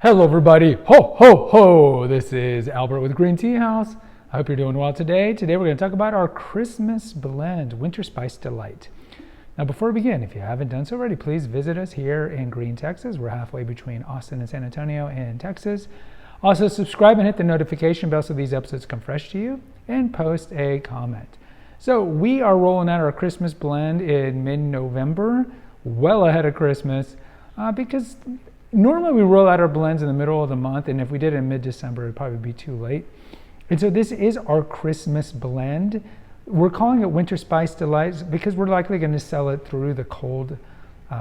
Hello everybody, ho ho ho! This is Albert with Gruene Tea Haus. I hope you're doing well today. Today we're going to talk about our Christmas blend, Winter Spice Delight. Now before we begin, if you haven't done so already, please visit us here in Gruene, Texas. We're halfway between Austin and San Antonio in Texas. Also subscribe and hit the notification bell so these episodes come fresh to you, and post a comment. So we are rolling out our Christmas blend in mid-November, well ahead of Christmas, because normally we roll out our blends in the middle of the month, and if we did it in mid-December, it'd probably be too late. And so this is our Christmas blend. We're calling it Winter Spice Delights because we're likely going to sell it through the cold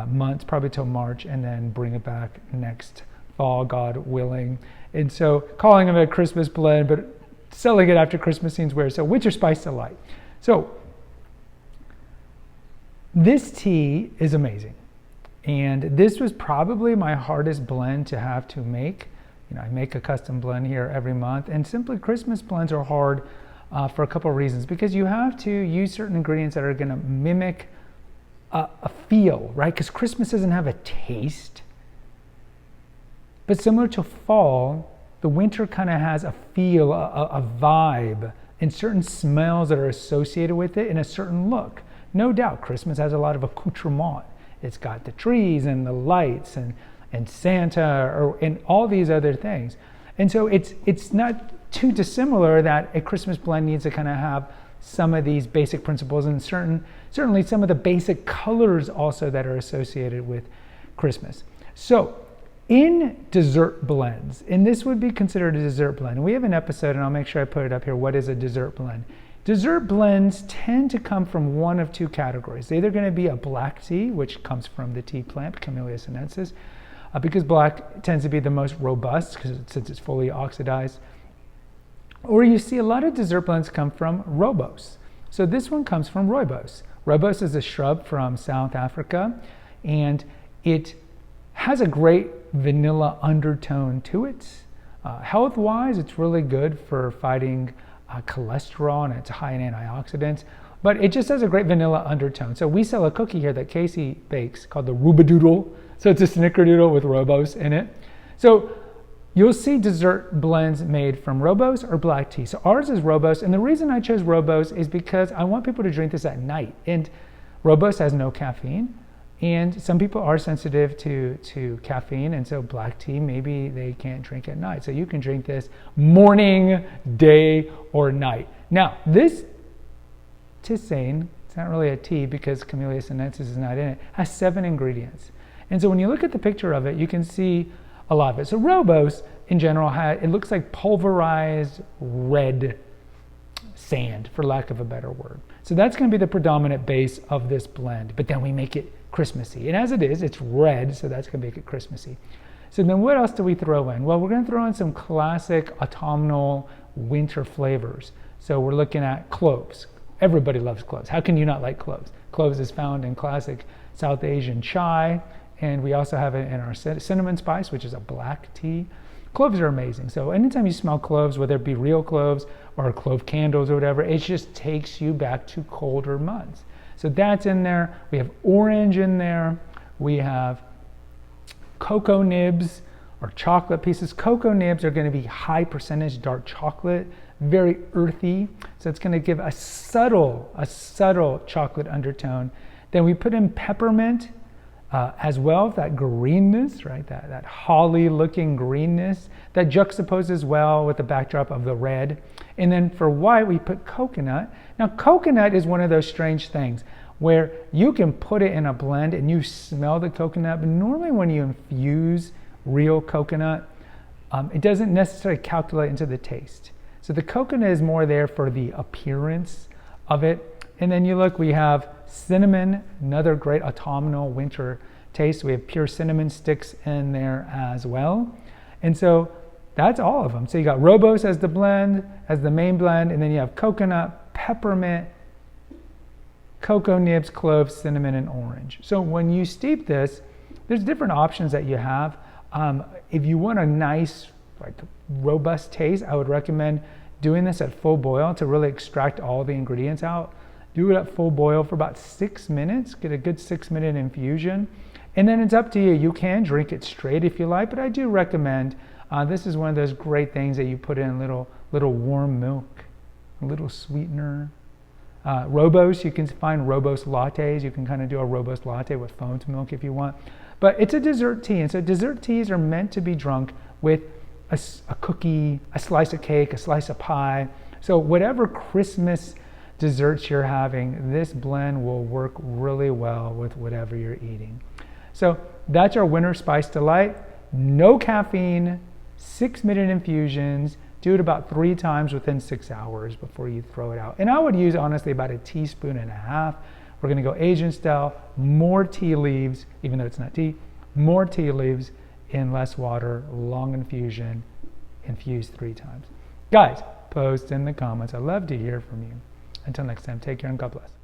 months, probably till March, and then bring it back next fall, God willing. And so calling it a Christmas blend, but selling it after Christmas seems weird. So Winter Spice Delight. So this tea is amazing. And this was probably my hardest blend to have to make. I make a custom blend here every month, and simply Christmas blends are hard for a couple of reasons, because you have to use certain ingredients that are going to mimic a feel, right? Because Christmas doesn't have a taste, but similar to fall, the winter kind of has a feel, a vibe, and certain smells that are associated with it, and a certain look. No doubt, Christmas has a lot of accoutrement. It's got the trees and the lights and Santa and all these other things. And so it's not too dissimilar that a Christmas blend needs to kind of have some of these basic principles and certainly some of the basic colors also that are associated with Christmas. So in dessert blends, and this would be considered a dessert blend, and we have an episode, and I'll make sure I put it up here, what is a dessert blend? Dessert blends tend to come from one of two categories. They're either going to be a black tea, which comes from the tea plant, Camellia sinensis, because black tends to be the most robust since it's fully oxidized. Or you see a lot of dessert blends come from rooibos. So this one comes from rooibos. Rooibos is a shrub from South Africa, and it has a great vanilla undertone to it. Health-wise, it's really good for fighting cholesterol, and it's high in antioxidants, but it just has a great vanilla undertone. So we sell a cookie here that Casey bakes called the Roobadoodle. So it's a snickerdoodle with rooibos in it. So you'll see dessert blends made from rooibos or black tea. So ours is rooibos, and the reason I chose rooibos is because I want people to drink this at night. And rooibos has no caffeine, and some people are sensitive to caffeine, and so black tea, maybe they can't drink at night. So you can drink this morning, day, or night. Now, this tisane, it's not really a tea because Camellia sinensis is not in it, has 7 ingredients. And so when you look at the picture of it, you can see a lot of it. So rooibos, in general, it looks like pulverized red sand, for lack of a better word. So that's going to be the predominant base of this blend, but then we make it Christmassy. And as it is, it's red, so that's going to make it Christmassy. So then what else do we throw in? Well, we're going to throw in some classic autumnal winter flavors. So we're looking at cloves. Everybody loves cloves. How can you not like cloves? Cloves is found in classic South Asian chai, and we also have it in our cinnamon spice, which is a black tea. Cloves are amazing. So anytime you smell cloves, whether it be real cloves or clove candles or whatever, it just takes you back to colder months. So that's in there. We have orange in there. We have cocoa nibs or chocolate pieces. Cocoa nibs are going to be high percentage dark chocolate, very earthy. So it's going to give a subtle chocolate undertone. Then we put in peppermint as well, that greenness, right? That holly looking greenness that juxtaposes well with the backdrop of the red. And then for white, we put coconut. Now, coconut is one of those strange things where you can put it in a blend and you smell the coconut, but normally when you infuse real coconut, it doesn't necessarily calculate into the taste. So the coconut is more there for the appearance of it. And then you look, we have cinnamon, another great autumnal winter taste. We have pure cinnamon sticks in there as well. And so that's all of them. So you got rooibos as the blend, as the main blend, and then you have coconut, peppermint, cocoa nibs, cloves, cinnamon, and orange. So when you steep this, there's different options that you have. If you want a nice, robust taste, I would recommend doing this at full boil to really extract all the ingredients out. Do it at full boil for about 6 minutes, get a good 6-minute infusion. And then it's up to you. You can drink it straight if you like, but I do recommend, this is one of those great things that you put in little warm milk, a little sweetener. Robos, you can find Robos lattes. You can kind of do a Robos latte with foamed milk if you want. But it's a dessert tea, and so dessert teas are meant to be drunk with a cookie, a slice of cake, a slice of pie. So whatever Christmas desserts you're having, this blend will work really well with whatever you're eating. So that's our Winter Spice Delight. No caffeine, 6-minute infusions. Do it about 3 times within 6 hours before you throw it out. And I would use, honestly, about 1.5 teaspoons. We're going to go Asian style, more tea leaves, even though it's not tea, more tea leaves in less water, long infusion, infuse 3 times. Guys, post in the comments. I'd love to hear from you. Until next time, take care and God bless.